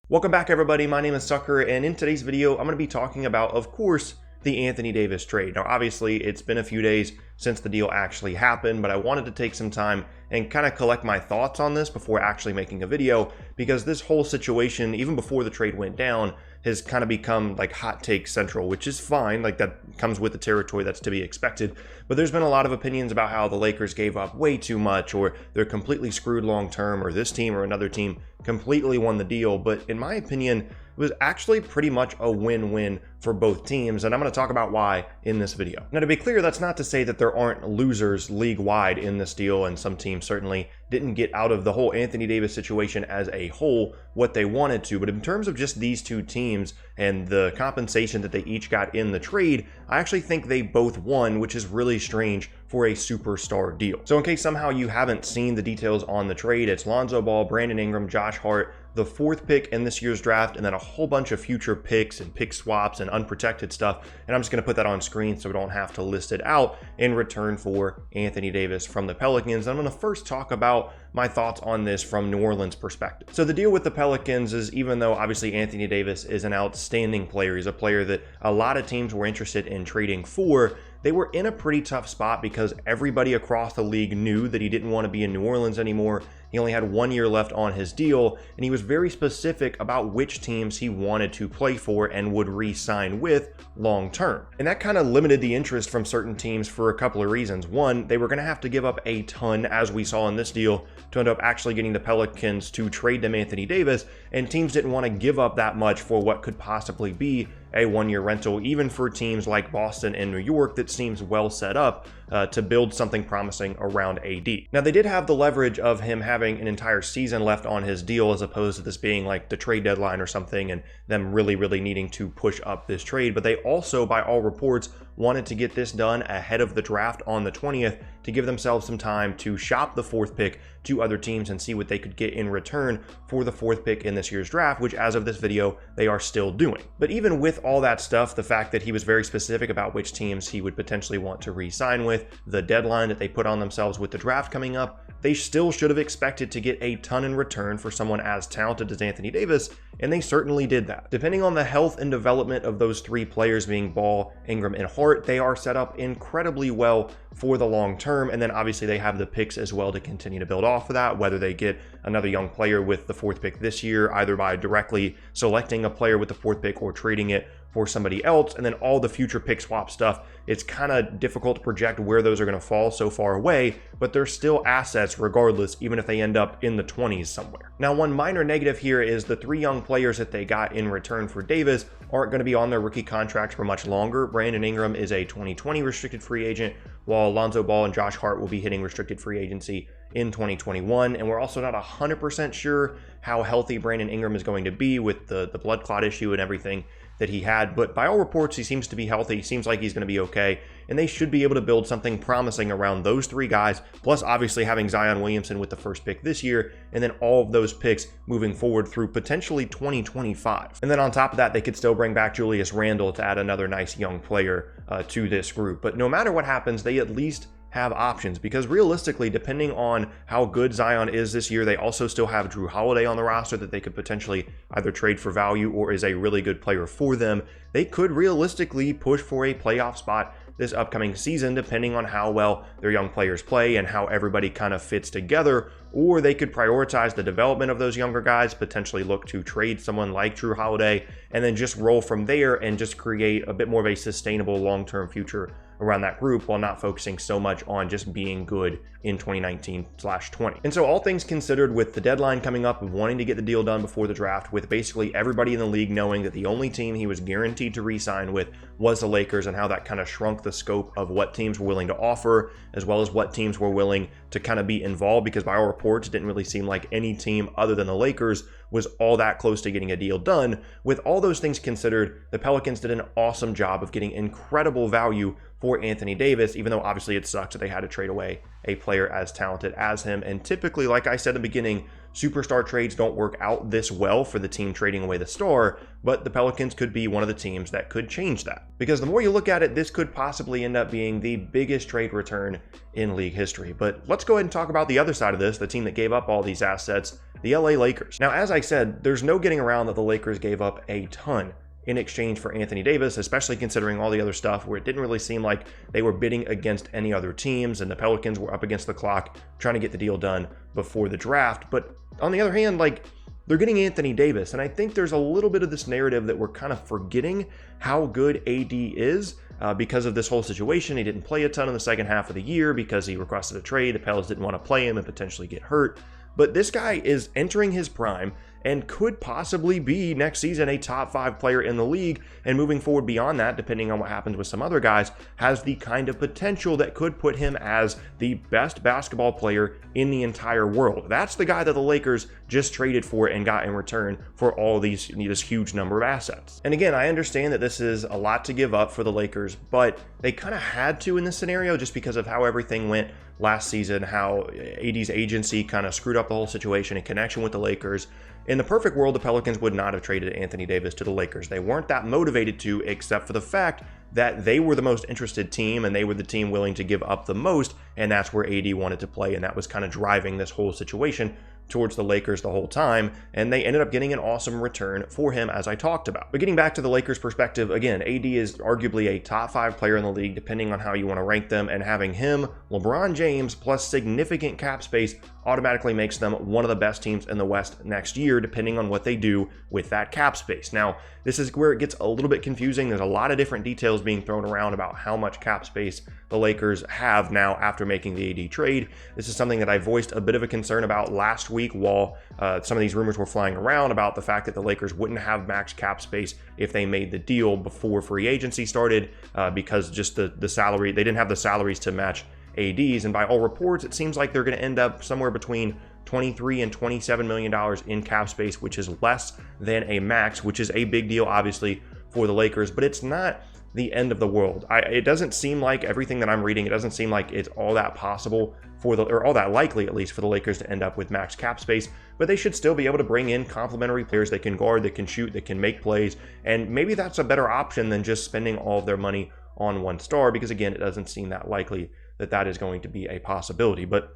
Welcome back, everybody. My name is Sucker, and in today's video, I'm going to be talking about, of course, the Anthony Davis trade. Now, obviously, it's been a few days since the deal actually happened, but I wanted to take some time and kind of collect my thoughts on this before actually making a video, because this whole situation, even before the trade went down, has kind of become like hot take central, which is fine. Like, that comes with the territory, that's to be expected. But there's been a lot of opinions about how the Lakers gave up way too much, or they're completely screwed long term, or this team or another team completely won the deal. But in my opinion, it was actually pretty much a win-win for both teams, and I'm going to talk about why in this video. Now, to be clear, that's not to say that there aren't losers league-wide in this deal, and some teams certainly didn't get out of the whole Anthony Davis situation as a whole what they wanted to. But in terms of just these two teams and the compensation that they each got in the trade, I actually think they both won, which is really strange for a superstar deal. So in case somehow you haven't seen the details on the trade, it's Lonzo Ball, Brandon Ingram, Josh Hart, the 4th pick in this year's draft, and then a whole bunch of future picks and pick swaps and unprotected stuff. And I'm just going to put that on screen so we don't have to list it out, in return for Anthony Davis from the Pelicans. I'm going to first talk about my thoughts on this from New Orleans' perspective. So the deal with the Pelicans is, even though obviously Anthony Davis is an outstanding player, he's a player that a lot of teams were interested in trading for, they were in a pretty tough spot because everybody across the league knew that he didn't want to be in New Orleans anymore. He only had 1 year left on his deal, and he was very specific about which teams he wanted to play for and would re-sign with long term. And that kind of limited the interest from certain teams for a couple of reasons. One, they were going to have to give up a ton, as we saw in this deal, to end up actually getting the Pelicans to trade them Anthony Davis, and teams didn't want to give up that much for what could possibly be a 1 year rental, even for teams like Boston and New York that seems well set up to build something promising around AD. Now, they did have the leverage of him having an entire season left on his deal, as opposed to this being like the trade deadline or something and them really needing to push up this trade. But they also, by all reports, wanted to get this done ahead of the draft on the 20th to give themselves some time to shop the 4th pick to other teams and see what they could get in return for the 4th pick in this year's draft, which as of this video, they are still doing. But even with all that stuff, the fact that he was very specific about which teams he would potentially want to re-sign with, the deadline that they put on themselves with the draft coming up, they still should have expected to get a ton in return for someone as talented as Anthony Davis, and they certainly did that. Depending on the health and development of those 3 players, being Ball, Ingram, and Hart, they are set up incredibly well for the long term, and then obviously they have the picks as well to continue to build off of that, whether they get another young player with the 4th pick this year, either by directly selecting a player with the 4th pick or trading it for somebody else, and then all the future pick swap stuff. It's kind of difficult to project where those are going to fall so far away, but they're still assets regardless, even if they end up in the 20s somewhere. Now, one minor negative here is the 3 young players that they got in return for Davis aren't going to be on their rookie contracts for much longer. Brandon Ingram is a 2020 restricted free agent, while Lonzo Ball and Josh Hart will be hitting restricted free agency in 2021. And we're also not 100% sure how healthy Brandon Ingram is going to be with the blood clot issue and everything that he had, but by all reports, he seems to be healthy. Seems like he's going to be okay, and they should be able to build something promising around those 3 guys, plus obviously having Zion Williamson with the 1st pick this year, and then all of those picks moving forward through potentially 2025. And then on top of that, they could still bring back Julius Randle to add another nice young player to this group. But no matter what happens, they at least have options, because realistically, depending on how good Zion is this year, they also still have Drew Holiday on the roster that they could potentially either trade for value or is a really good player for them. They could realistically push for a playoff spot this upcoming season, depending on how well their young players play and how everybody kind of fits together. Or they could prioritize the development of those younger guys, potentially look to trade someone like Drew Holiday, and then just roll from there and just create a bit more of a sustainable long-term future around that group, while not focusing so much on just being good in 2019/20. And so, all things considered, with the deadline coming up and wanting to get the deal done before the draft, with basically everybody in the league knowing that the only team he was guaranteed to re-sign with was the Lakers, and how that kind of shrunk the scope of what teams were willing to offer, as well as what teams were willing to kind of be involved, because by all reports, it didn't really seem like any team other than the Lakers was all that close to getting a deal done. With all those things considered, the Pelicans did an awesome job of getting incredible value for Anthony Davis, even though obviously it sucks that they had to trade away a player as talented as him. And typically, like I said in the beginning, superstar trades don't work out this well for the team trading away the star, but the Pelicans could be one of the teams that could change that. Because the more you look at it, this could possibly end up being the biggest trade return in league history. But let's go ahead and talk about the other side of this, the team that gave up all these assets, the LA Lakers. Now, as I said, there's no getting around that the Lakers gave up a ton in exchange for Anthony Davis, especially considering all the other stuff where it didn't really seem like they were bidding against any other teams, and the Pelicans were up against the clock trying to get the deal done before the draft. But on the other hand, like, they're getting Anthony Davis, and I think there's a little bit of this narrative that we're kind of forgetting how good AD is because of this whole situation. He didn't play a ton in the second half of the year because he requested a trade. The Pelicans didn't want to play him and potentially get hurt. But this guy is entering his prime and could possibly be next season a top 5 player in the league, and moving forward beyond that, depending on what happens with some other guys, has the kind of potential that could put him as the best basketball player in the entire world. That's the guy that the Lakers just traded for and got in return for all this huge number of assets. And again, I understand that this is a lot to give up for the Lakers, but they kind of had to in this scenario just because of how everything went last season, how AD's agency kind of screwed up the whole situation in connection with the Lakers. In the perfect world, the Pelicans would not have traded Anthony Davis to the Lakers. They weren't that motivated to, except for the fact that they were the most interested team and they were the team willing to give up the most, and that's where AD wanted to play, and that was kind of driving this whole situation towards the Lakers the whole time, and they ended up getting an awesome return for him, as I talked about. But getting back to the Lakers' perspective, again, AD is arguably a top 5 player in the league, depending on how you want to rank them, and having him, LeBron James, plus significant cap space automatically makes them one of the best teams in the West next year, depending on what they do with that cap space. Now, this is where it gets a little bit confusing. There's a lot of different details being thrown around about how much cap space the Lakers have now after making the AD trade. This is something that I voiced a bit of a concern about last week while some of these rumors were flying around about the fact that the Lakers wouldn't have max cap space if they made the deal before free agency started because just the salary, they didn't have the salaries to match AD's, and by all reports, it seems like they're going to end up somewhere between $23 and $27 million in cap space, which is less than a max, which is a big deal, obviously, for the Lakers, but it's not the end of the world. It doesn't seem like, everything that I'm reading, it doesn't seem like it's all that possible or all that likely, at least, for the Lakers to end up with max cap space, but they should still be able to bring in complementary players that can guard, that can shoot, that can make plays, and maybe that's a better option than just spending all of their money on one star, because again, it doesn't seem that likely that that is going to be a possibility. But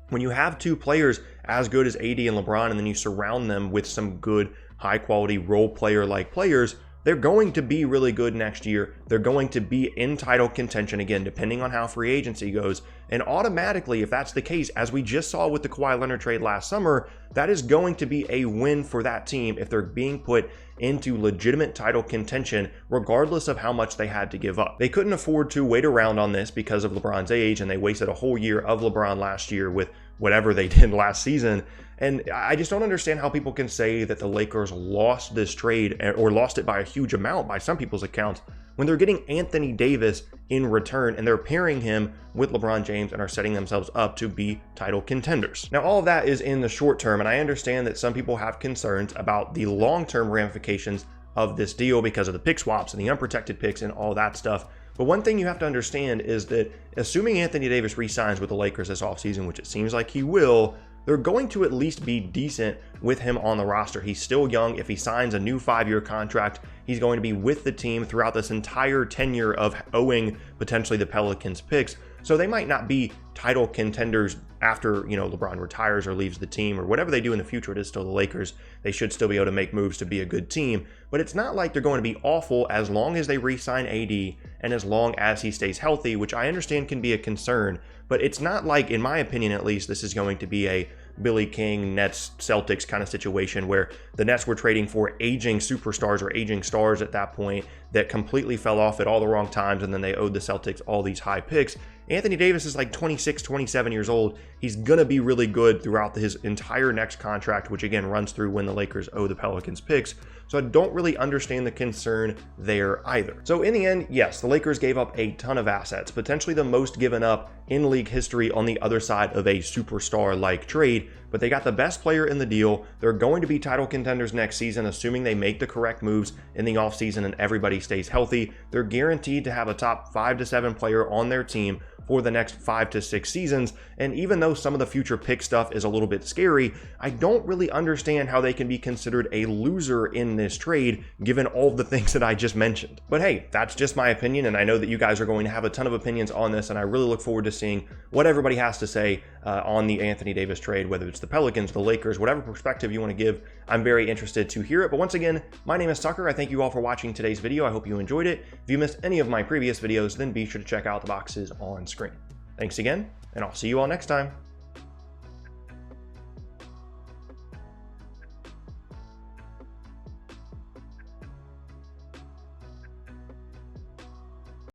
when you have 2 players as good as AD and LeBron, and then you surround them with some good, high-quality role player-like players, they're going to be really good next year. They're going to be in title contention again, depending on how free agency goes. And automatically, if that's the case, as we just saw with the Kawhi Leonard trade last summer, that is going to be a win for that team if they're being put into legitimate title contention, regardless of how much they had to give up. They couldn't afford to wait around on this because of LeBron's age, and they wasted a whole year of LeBron last year with whatever they did last season. And I just don't understand how people can say that the Lakers lost this trade, or lost it by a huge amount by some people's accounts, when they're getting Anthony Davis in return and they're pairing him with LeBron James and are setting themselves up to be title contenders. Now, all of that is in the short term, and I understand that some people have concerns about the long-term ramifications of this deal because of the pick swaps and the unprotected picks and all that stuff. But one thing you have to understand is that assuming Anthony Davis re-signs with the Lakers this offseason, which it seems like he will, they're going to at least be decent with him on the roster. He's still young. If he signs a new 5-year contract, he's going to be with the team throughout this entire tenure of owing potentially the Pelicans picks. So they might not be title contenders after, LeBron retires or leaves the team, or whatever they do in the future. It is still the Lakers. They should still be able to make moves to be a good team, but it's not like they're going to be awful as long as they re-sign AD and as long as he stays healthy, which I understand can be a concern, but it's not like, in my opinion at least, this is going to be a Billy King, Nets, Celtics kind of situation where the Nets were trading for aging superstars or aging stars at that point that completely fell off at all the wrong times, and then they owed the Celtics all these high picks. Anthony Davis is like 26, 27 years old. He's going to be really good throughout his entire next contract, which again runs through when the Lakers owe the Pelicans picks. So I don't really understand the concern there either. So in the end, yes, the Lakers gave up a ton of assets, potentially the most given up in league history on the other side of a superstar-like trade, but they got the best player in the deal. They're going to be title contenders next season, assuming they make the correct moves in the offseason and everybody stays healthy. They're guaranteed to have a top 5 to 7 player on their team for the next 5 to 6 seasons. And even though some of the future pick stuff is a little bit scary, I don't really understand how they can be considered a loser in this trade given all of the things that I just mentioned. But hey, that's just my opinion, and I know that you guys are going to have a ton of opinions on this, and I really look forward to seeing what everybody has to say on the Anthony Davis trade, whether it's the Pelicans, the Lakers, whatever perspective you want to give. I'm very interested to hear it. But once again, my name is Tucker. I thank you all for watching today's video. I hope you enjoyed it. If you missed any of my previous videos, then be sure to check out the boxes on screen. Thanks again, and I'll see you all next time.